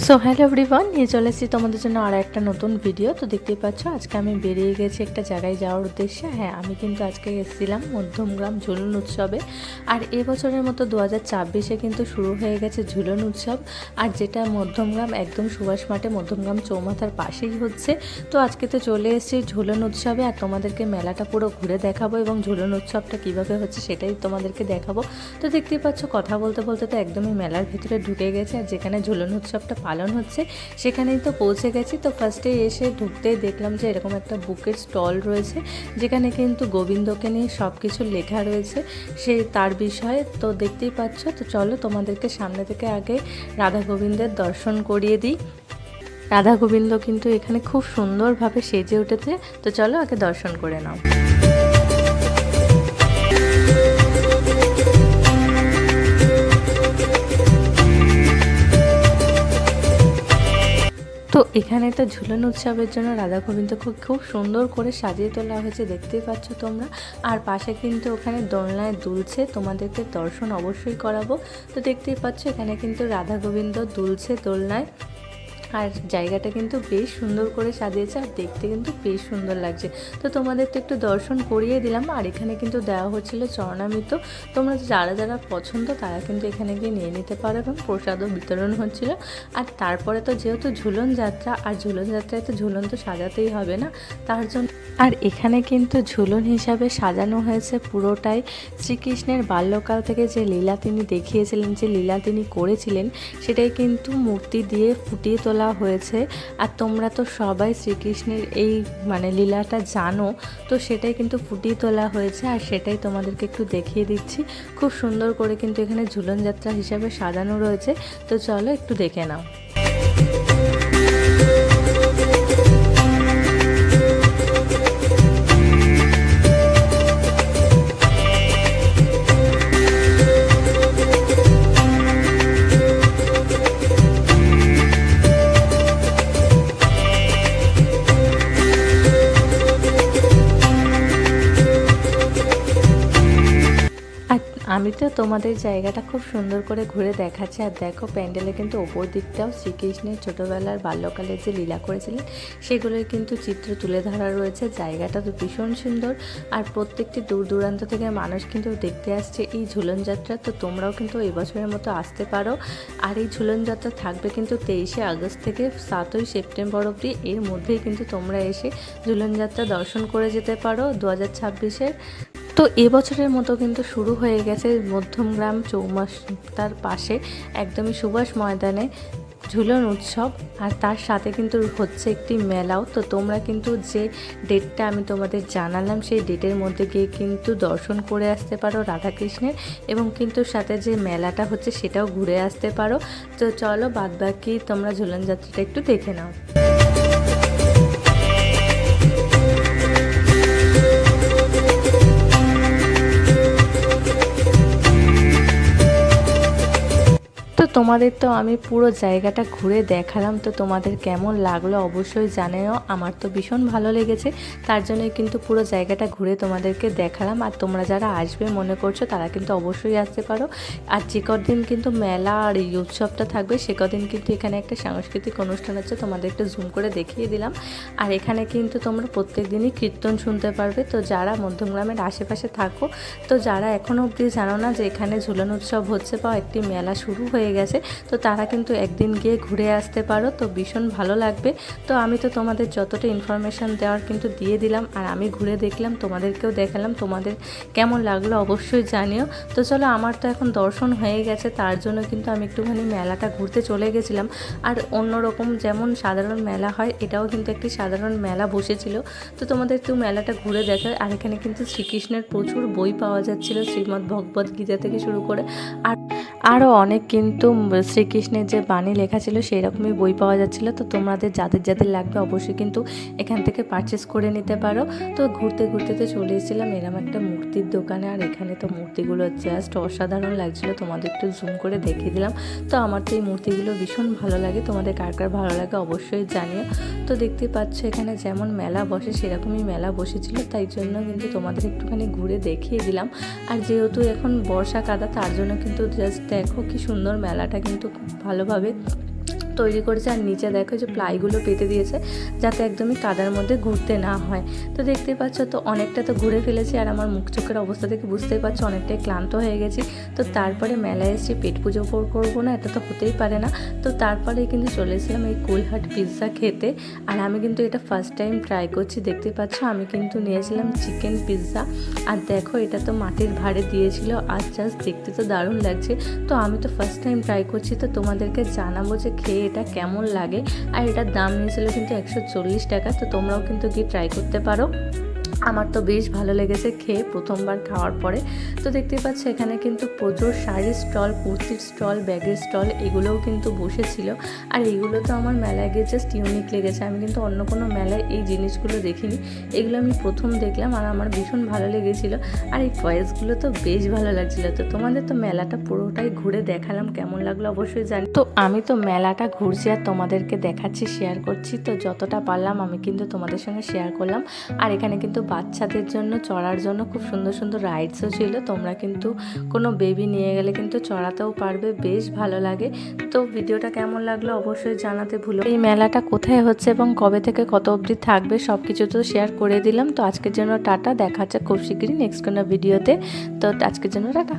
So hello everyone, নিয়ে চলে এসেছি তোমাদের জন্য আর একটা নতুন ভিডিও। তো দেখতেই পাচ্ছ আজকে আমি বেরিয়ে গেছি একটা জায়গায় যাওয়ার উদ্দেশ্যে। হ্যাঁ, আমি কিন্তু আজকে এসেছিলাম মধ্যমগ্রাম ঝুলন উৎসবে। আর এবছরের মতো 2024-এ কিন্তু শুরু হয়ে গেছে ঝুলন উৎসব, আর যেটা মধ্যমগ্রাম একদম সুভাষ মাঠে মধ্যমগ্রাম চৌমাথার পাশেই হচ্ছে। তো আজকে তো চলে এসেছি ঝুলন উৎসবে, আর তোমাদেরকে মেলাটা পুরো ঘুরে দেখাবো এবং ঝুলন উৎসবটা কীভাবে হচ্ছে সেটাই তোমাদেরকে দেখাবো। তো দেখতেই পাচ্ছ কথা বলতে বলতে তো একদমই মেলার ভিতরে ঢুকে গেছে, আর যেখানে ঝুলন উৎসবটা পালন হচ্ছে সেখানেই তো পৌঁছে গেছি। তো ফার্স্টে এসে ঢুকতেই দেখলাম যে এরকম একটা বুকের স্টল রয়েছে, যেখানে কিন্তু গোবিন্দকে নিয়ে সব কিছু লেখা রয়েছে সেই তার বিষয়ে। তো দেখতেই পাচ্ছ। তো চলো তোমাদেরকে সামনে থেকে আগে রাধা গোবিন্দের দর্শন করিয়ে দিই। রাধা গোবিন্দ কিন্তু এখানে খুব সুন্দরভাবে সেজে উঠেছে। তো চলো আগে দর্শন করে নাও। তো এখানে তো ঝুলন উৎসবের জন্য রাধা গোবিন্দকে খুব সুন্দর করে সাজিয়ে তোলা হয়েছে, দেখতেই পাচ্ছ তোমরা। আর পাশে কিন্তু ওখানে দোলনায় দুলছে, তোমাদেরকে দর্শন অবশ্যই করাবো। তো দেখতেই পাচ্ছ এখানে কিন্তু রাধা গোবিন্দ দুলছে দোলনায়, আর জায়গাটা কিন্তু বেশ সুন্দর করে সাজিয়েছে, আর দেখতে কিন্তু বেশ সুন্দর লাগছে। তো তোমাদের তো একটু দর্শন করিয়ে দিলাম। আর এখানে কিন্তু দেওয়া হচ্ছিল চরণামৃত। তোমরা যারা যারা পছন্দ তারা কিন্তু এখানে গিয়ে নিয়ে নিতে পারো, এবং প্রসাদও বিতরণ হচ্ছিল। আর তারপরে তো যেহেতু ঝুলন যাত্রা, আর ঝুলন যাত্রায় তো ঝুলন তো সাজাতেই হবে না, তার জন্য আর এখানে কিন্তু ঝুলন হিসাবে সাজানো হয়েছে পুরোটাই শ্রীকৃষ্ণের বাল্যকাল থেকে যে লীলা তিনি দেখিয়েছিলেন, যে লীলা তিনি করেছিলেন, সেটাই কিন্তু মূর্তি দিয়ে ফুটিয়ে তোলা হয়েছে। আর তোমরা তো সবাই শ্রীকৃষ্ণের এই লীলাটা জানো, তো সেটাই কিন্তু ফুটিয়ে তোলা হয়েছে, আর সেটাই তোমাদেরকে একটু দেখিয়ে দিচ্ছি। খুব সুন্দর করে কিন্তু এখানে ঝুলন যাত্রা হিসাবে সাজানো রয়েছে। তো চলো একটু দেখে নাও। আমি তো তোমাদের জায়গাটা খুব সুন্দর করে ঘুরে দেখাচ্ছি। আর দেখো প্যান্ডেলে কিন্তু ওপর দিকটাও শ্রীকৃষ্ণের ছোটোবেলার বাল্যকালে যে লীলা করেছিলেন সেগুলোর কিন্তু চিত্র তুলে ধরা রয়েছে। জায়গাটা তো ভীষণ সুন্দর, আর প্রত্যেকটি দূর দূরান্ত থেকে মানুষ কিন্তু দেখতে আসছে এই ঝুলন যাত্রা। তো তোমরাও কিন্তু এবছরের মতো আসতে পারো। আর এই ঝুলন যাত্রা থাকবে কিন্তু 23শে আগস্ট থেকে 7ই সেপ্টেম্বর অবধি। এর মধ্যেই কিন্তু তোমরা এসে ঝুলন যাত্রা দর্শন করে যেতে পারো 2026-এর। তো এবছরের মতো কিন্তু শুরু হয়ে গেছে মধ্যমগ্রাম চৌমাথার পাশে একদমই সুভাষ ময়দানে ঝুলন উৎসব, আর তার সাথে কিন্তু হচ্ছে একটি মেলাও। তো তোমরা কিন্তু যে ডেটটা আমি তোমাদের জানালাম সেই ডেটের মধ্যে গিয়ে কিন্তু দর্শন করে আসতে পারো রাধাকৃষ্ণের, এবং কিন্তু সাথে যে মেলাটা হচ্ছে সেটাও ঘুরে আসতে পারো। তো চলো বাদবাকি তোমরা ঝুলন যাত্রাটা একটু দেখে নাও। তোমাদের তো আমি পুরো জায়গাটা ঘুরে দেখালাম। তো তোমাদের কেমন লাগলো অবশ্যই জানিও। আমার তো ভীষণ ভালো লেগেছে, তার জন্যই কিন্তু পুরো জায়গাটা ঘুরে তোমাদেরকে দেখালাম। আর তোমরা যারা আসবে মনে করছো তারা কিন্তু অবশ্যই আসতে পারো। আর যে কদিন কিন্তু মেলা আর এই উৎসবটা থাকবে সে কদিন কিন্তু এখানে একটা সাংস্কৃতিক অনুষ্ঠান হচ্ছে, তোমাদের একটু জুম করে দেখিয়ে দিলাম। আর এখানে কিন্তু তোমরা প্রত্যেক দিনই কীর্তন শুনতে পারবে। তো যারা মধ্যমগ্রামের আশেপাশে থাকো, তো যারা এখনও অবধি জানো না যে এখানে ঝুলন উৎসব হচ্ছে বা একটি মেলা শুরু হয়ে গেছে, তো তারা কিন্তু একদিন গিয়ে ঘুরে আসতে পারো। তো ভীষণ ভালো লাগবে। তো আমি তো তোমাদের যতটা ইনফরমেশান দেওয়ার কিন্তু দিয়ে দিলাম, আর আমি ঘুরে দেখলাম, তোমাদেরকেও দেখালাম। তোমাদের কেমন লাগলো অবশ্যই জানিও। তো চলো, আমার তো এখন দর্শন হয়ে গেছে, তার জন্য কিন্তু আমি একটুখানি মেলাটা ঘুরতে চলে গেছিলাম। আর অন্যরকম যেমন সাধারণ মেলা হয়, এটাও কিন্তু একটি সাধারণ মেলা বসেছিল। তো তোমাদের একটু মেলাটা ঘুরে দেখা। আর এখানে কিন্তু শ্রীকৃষ্ণের প্রচুর বই পাওয়া যাচ্ছিলো, শ্রীমদ্ ভগবদ্ গীতা থেকে শুরু করে আরও অনেক কিন্তু শ্রীকৃষ্ণের যে বাণী লেখা ছিল সেই রকমই বই পাওয়া যাচ্ছিলো। তো তোমাদের যাদের যাদের লাগবে অবশ্যই কিন্তু এখান থেকে পারচেস করে নিতে পারো। তো ঘুরতে ঘুরতে তো চলে এসেছিলাম এরকম একটা মূর্তির দোকানে, আর এখানে তো মূর্তিগুলো জাস্ট অসাধারণ লাগছিলো, তোমাদের একটু জুম করে দেখিয়ে দিলাম। তো আমার তো এই মূর্তিগুলো ভীষণ ভালো লাগে, তোমাদের কার কার ভালো লাগে অবশ্যই জানিও। তো দেখতে পাচ্ছ এখানে যেমন মেলা বসে সেরকমই মেলা বসেছিল, তাই জন্য কিন্তু তোমাদের একটুখানি ঘুরে দেখিয়ে দিলাম। আর যেহেতু এখন বর্ষা কাদা, তার জন্য কিন্তু জাস্ট দেখো কি সুন্দর মেলাটা কিন্তু খুব ভালোভাবে তৈরি করেছে। আর নিচে দেখো যে প্লাইগুলো পেতে দিয়েছে যাতে একদমই কাদার মধ্যে ঘুরতে না হয়। তো দেখতে পাচ্ছ তো অনেকটা তো ঘুরে ফেলেছি, আর আমার মুখ চোখের অবস্থা থেকে বুঝতেই পারছো অনেকটাই ক্লান্ত হয়ে গেছি। তো তারপরে মেলায় এসেছি, পেট পুজো করবো না এটা তো হতেই পারে না। তো তারপরে কিন্তু চলে এসেছিলাম এই কুলহাট পিৎজা খেতে। আর আমি কিন্তু এটা ফার্স্ট টাইম ট্রাই করছি। দেখতে পাচ্ছ আমি কিন্তু নিয়েছিলাম চিকেন পিৎজা। আর দেখো এটা তো মাটির ভাঁড়ে দিয়েছিল, আর জাস্ট দেখতে তো দারুণ লাগছে। তো আমি তো ফার্স্ট টাইম ট্রাই করছি, তো তোমাদেরকে জানাবো যে খেয়ে এটা কেমন লাগে। আর এটার দাম নিয়েছিল কিন্তু 140 টাকা। তো তোমরাও কিন্তু গিয়ে ট্রাই করতে পারো। আমার তো বেশ ভালো লেগেছে খেয়ে প্রথমবার খাওয়ার পরে। তো দেখতেই পাচ্ছ এখানে কিন্তু প্রচুর শাড়ির স্টল, কুর্তির স্টল, ব্যাগের স্টল এগুলোও কিন্তু বসেছিল। আর এগুলো তো আমার মেলায় গিয়ে জাস্ট ইউনিক লেগেছে। আমি কিন্তু অন্য কোনো মেলায় এই জিনিসগুলো দেখিনি, এগুলো আমি প্রথম দেখলাম আর আমার ভীষণ ভালো লেগেছিলো। আর এই টয়েসগুলো তো বেশ ভালো লাগছিলো। তো তোমাদের তো মেলাটা পুরোটাই ঘুরে দেখালাম, কেমন লাগলো অবশ্যই জানি। তো আমি তো মেলাটা ঘুরছি আর তোমাদেরকে দেখাচ্ছি, শেয়ার করছি। তো যতটা পারলাম আমি কিন্তু তোমাদের সঙ্গে শেয়ার করলাম। আর এখানে কিন্তু বাচ্চাদের জন্য চড়ার জন্য খুব সুন্দর সুন্দর রাইডসও ছিল। তোমরা কিন্তু কোনো বেবি নিয়ে গেলে কিন্তু চড়াতেও পারবে, বেশ ভালো লাগে। তো ভিডিওটা কেমন লাগলো অবশ্যই জানাতে ভুলো। এই মেলাটা কোথায় হচ্ছে এবং কবে থেকে কত অবধি থাকবে সব কিছু তো শেয়ার করে দিলাম। তো আজকের জন্য টাটা, দেখা হচ্ছে খুব শীঘ্রই নেক্সট কোনো ভিডিওতে। তো আজকের জন্য টাটা।